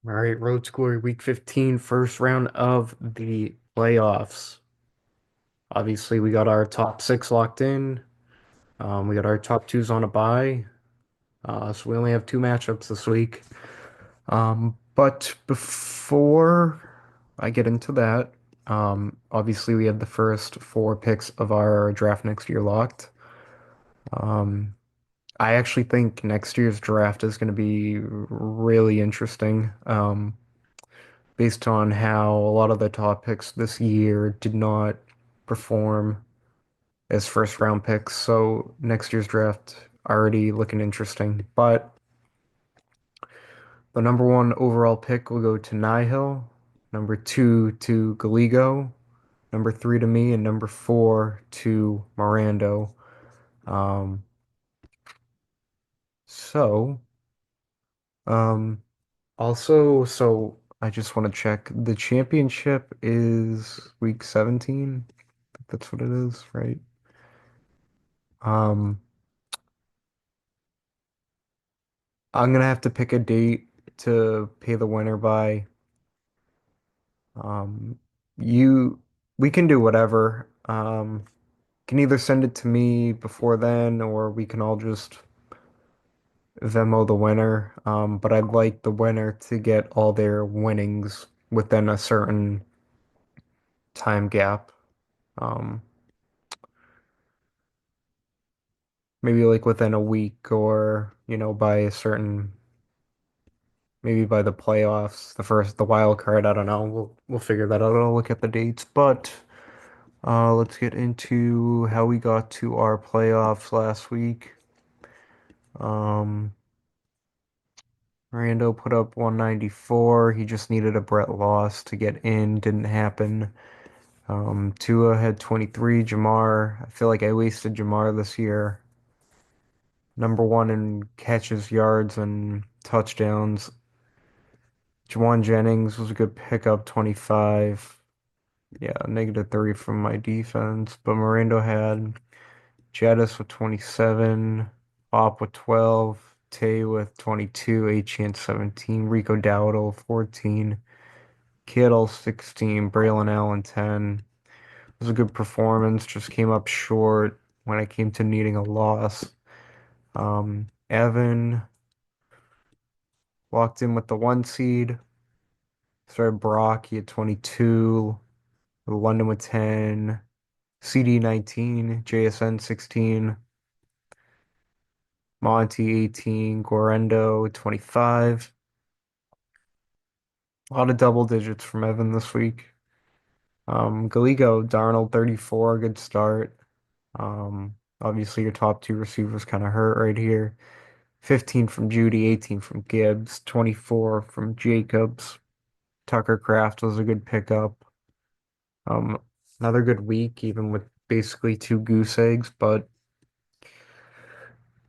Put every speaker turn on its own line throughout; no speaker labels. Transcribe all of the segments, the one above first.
All right, Road Score Week 15, first round of the playoffs. Obviously, we got our top six locked in. We got our top twos on a bye. So we only have two matchups this week. But before I get into that, obviously we have the first four picks of our draft next year locked. Um, I actually think next year's draft is going to be really interesting. Based on how a lot of the top picks this year did not perform as first round picks. So next year's draft already looking interesting. But the number one overall pick will go to Nihil, number two to Galigo, number three to me, and number four to Mirando. Um, so, um, so I just want to check. The championship is week 17. I think that's what it is, right? Um, I'm gonna have to pick a date to pay the winner by. Um, you, we can do whatever. Can either send it to me before then, or we can all just Venmo the winner. But I'd like the winner to get all their winnings within a certain time gap. Um, maybe like within a week, or by a certain, maybe by the playoffs, the wild card. I don't know. We'll figure that out. I'll look at the dates, but. Let's get into how we got to our playoffs last week. Um, Rando put up 194. He just needed a Brett loss to get in. Didn't happen. Tua had 23. Jamar, I feel like I wasted Jamar this year. Number one in catches, yards, and touchdowns. Juwan Jennings was a good pickup, 25. Yeah, -3 from my defense. But Miranda had Jettis with 27, Bop with 12, Tay with 22, Achane 17, Rico Dowdle 14, Kittle 16, Braylon Allen 10. It was a good performance, just came up short when it came to needing a loss. Evan walked in with the one seed. Started Brock, he had 22, London with 10, CD 19, JSN 16. Monty 18, Guarendo 25. A lot of double digits from Evan this week. Galigo, Darnold 34, good start. Obviously your top two receivers kind of hurt right here. 15 from Judy, 18 from Gibbs, 24 from Jacobs. Tucker Craft was a good pickup. Um, Another good week, even with basically two goose eggs, but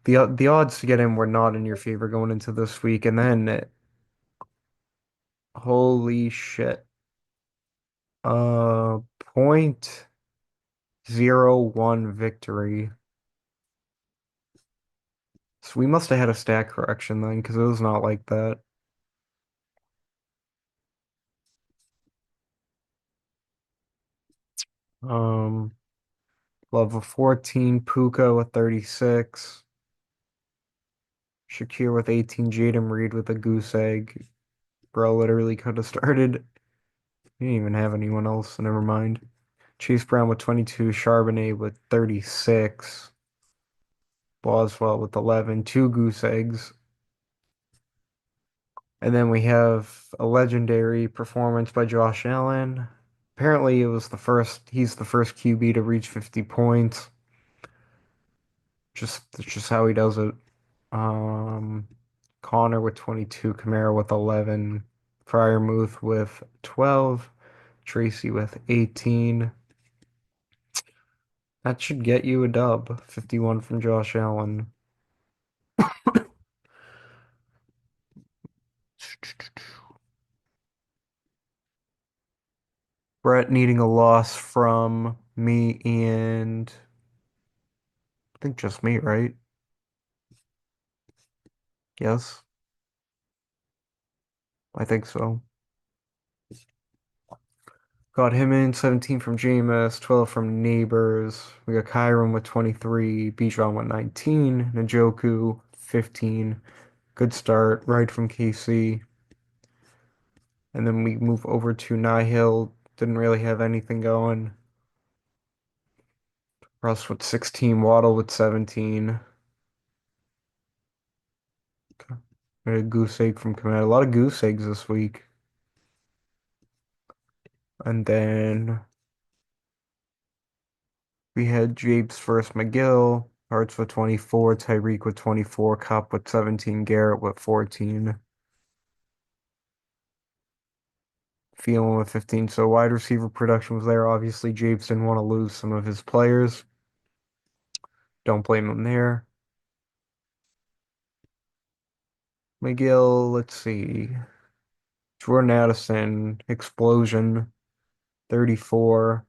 the odds to get in were not in your favor going into this week. And then, holy shit. Point 0.01 victory. So we must have had a stat correction then, because it was not like that. Um, Level 14, Puka with 36, Shakir with 18, Jaden Reed with a goose egg. Bro literally could have started. He didn't even have anyone else, so never mind. Chase Brown with 22, Charbonnet with 36, Boswell with 11, two goose eggs. And then we have a legendary performance by Josh Allen. Apparently, he's the first QB to reach 50 points. That's just how he does it. Um, Connor with 22, Kamara with 11, Fryermuth with 12, Tracy with 18. That should get you a dub. 51 from Josh Allen. Brett needing a loss from me and I think just me, right? Yes. I think so. Got him in 17 from Jameis, 12 from Neighbors. We got Kyron with 23, Bijan with 19, Njoku 15. Good start, right from KC. And then we move over to Nihil. Didn't really have anything going. Russ with 16, Waddle with 17. We had a goose egg from Command. A lot of goose eggs this week. And then we had Japes versus McGill. Arts with 24, Tyreek with 24, Cop with 17, Garrett with 14, Phelan with 15. So wide receiver production was there. Obviously, Japes didn't want to lose some of his players. Don't blame him there. McGill, let's see. Jordan Addison, explosion, 34.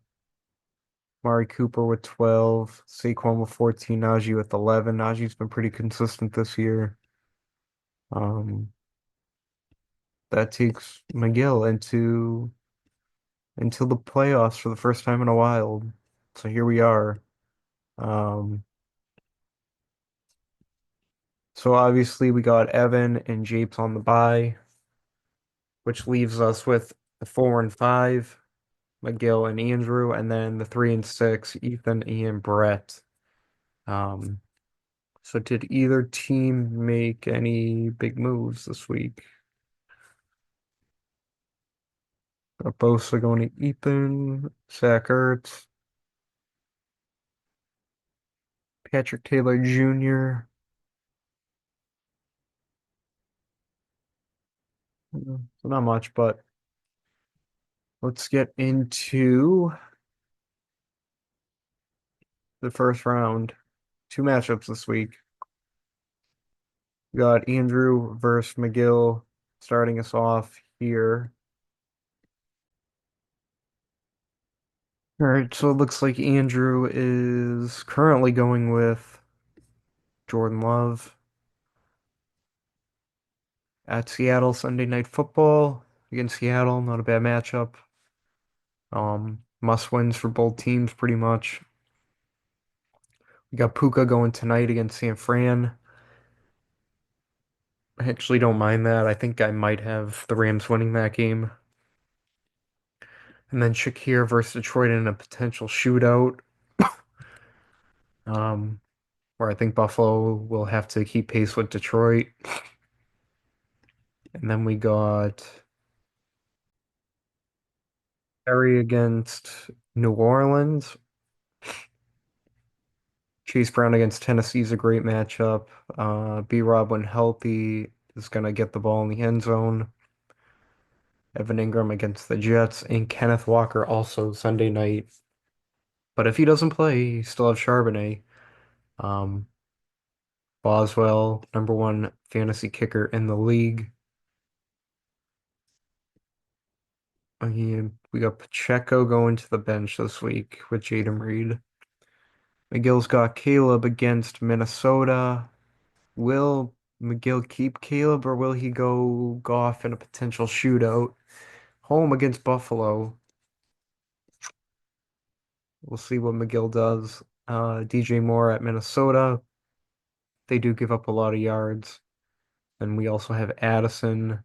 Mari Cooper with 12. Saquon with 14. Najee with 11. Najee's been pretty consistent this year. Um, that takes McGill into the playoffs for the first time in a while. So here we are. Um, so obviously we got Evan and Japes on the bye, which leaves us with the 4 and 5, McGill and Andrew, and then the 3 and 6, Ethan, Ian, Brett. Um, so did either team make any big moves this week? Got Bosa going to Ethan, Zach Ertz, Patrick Taylor Jr. So not much, but let's get into the first round. Two matchups this week. We got Andrew versus McGill starting us off here. All right, so it looks like Andrew is currently going with Jordan Love at Seattle Sunday Night Football against Seattle. Not a bad matchup. Must wins for both teams pretty much. We got Puka going tonight against San Fran. I actually don't mind that. I think I might have the Rams winning that game. And then Shakir versus Detroit in a potential shootout, um, where I think Buffalo will have to keep pace with Detroit. And then we got Perry against New Orleans. Chase Brown against Tennessee is a great matchup. B-Rob, when healthy, is going to get the ball in the end zone. Evan Ingram against the Jets, and Kenneth Walker also Sunday night. But if he doesn't play, you still have Charbonnet. Um, Boswell, number one fantasy kicker in the league. We got Pacheco going to the bench this week with Jaden Reed. McGill's got Caleb against Minnesota. Will McGill keep Caleb or will he go Goff in a potential shootout? Home against Buffalo. We'll see what McGill does. DJ Moore at Minnesota. They do give up a lot of yards. And we also have Addison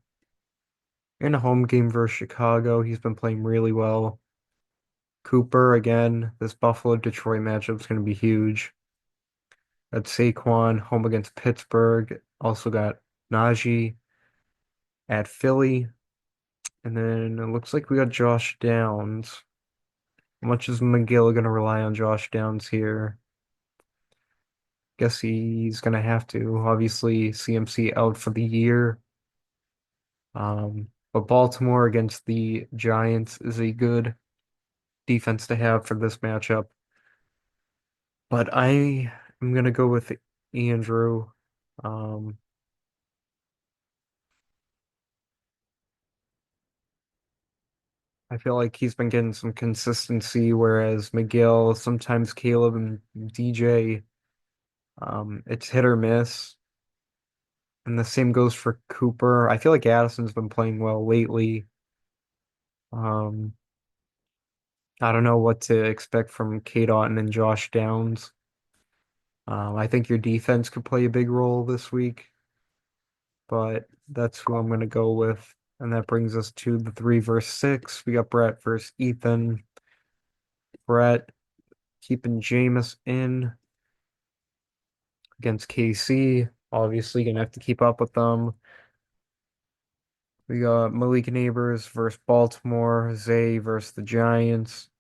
in a home game versus Chicago. He's been playing really well. Cooper again. This Buffalo Detroit matchup is going to be huge. Got Saquon home against Pittsburgh. Also got Najee at Philly. And then it looks like we got Josh Downs. How much is McGill going to rely on Josh Downs here? Guess he's going to have to. Obviously, CMC out for the year. But Baltimore against the Giants is a good defense to have for this matchup. But I am going to go with Andrew. Um, I feel like he's been getting some consistency, whereas McGill, sometimes Caleb and DJ, it's hit or miss. And the same goes for Cooper. I feel like Addison's been playing well lately. Um, I don't know what to expect from Kate Otten and Josh Downs. I think your defense could play a big role this week, but that's who I'm going to go with. And that brings us to the 3 versus 6. We got Brett versus Ethan. Brett keeping Jameis in against KC. Obviously, gonna have to keep up with them. We got Malik Neighbors versus Baltimore, Zay versus the Giants,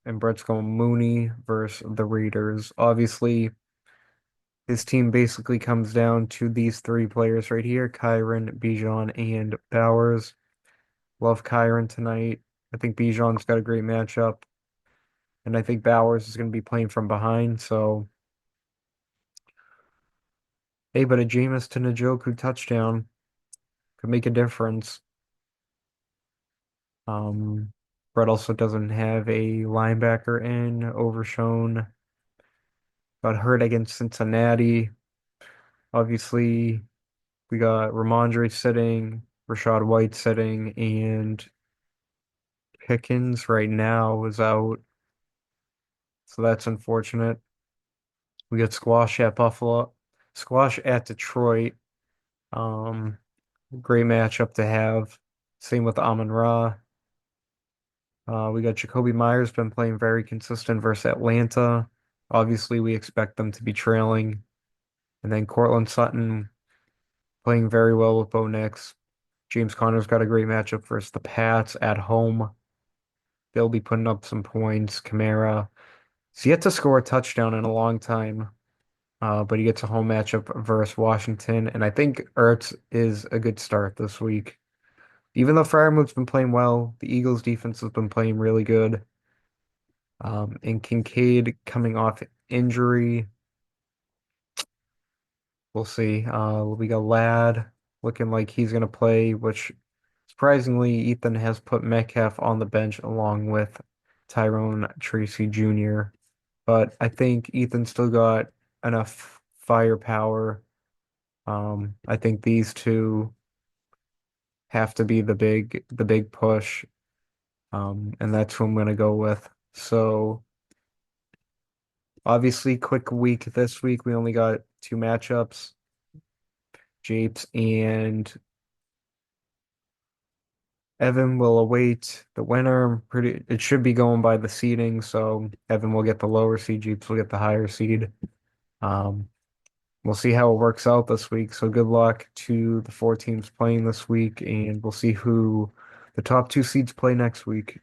and Brett's going Mooney versus the Raiders. Obviously, his team basically comes down to these three players right here, Kyron, Bijan, and Bowers. Love Kyron tonight. I think Bijan's got a great matchup, and I think Bowers is going to be playing from behind. So, hey, but a Jameis to Njoku touchdown could make a difference. Um, Brett also doesn't have a linebacker in. Overshown got hurt against Cincinnati. Obviously, we got Ramondre sitting, Rashad White sitting, and Pickens right now is out. So that's unfortunate. We got Squash at Buffalo, Squash at Detroit. Um, Great matchup to have. Same with Amon Ra. We got Jacoby Myers been playing very consistent versus Atlanta. Obviously, we expect them to be trailing. And then Cortland Sutton playing very well with Bo Nix. James Conner's got a great matchup versus the Pats at home. They'll be putting up some points. Kamara he's yet to score a touchdown in a long time, but he gets a home matchup versus Washington. And I think Ertz is a good start this week. Even though Freiermuth's been playing well, the Eagles' defense has been playing really good. And Kincaid coming off injury. We'll see. We got Ladd looking like he's going to play, which surprisingly, Ethan has put Metcalf on the bench along with Tyrone Tracy Jr. But I think Ethan still got enough firepower. I think these two have to be the big push. And that's who I'm going to go with. So obviously, quick week this week. We only got two matchups, Japes and Evan will await the winner. It should be going by the seeding, so Evan will get the lower seed, Jeeps will get the higher seed. Um, we'll see how it works out this week. So good luck to the four teams playing this week, and we'll see who the top two seeds play next week.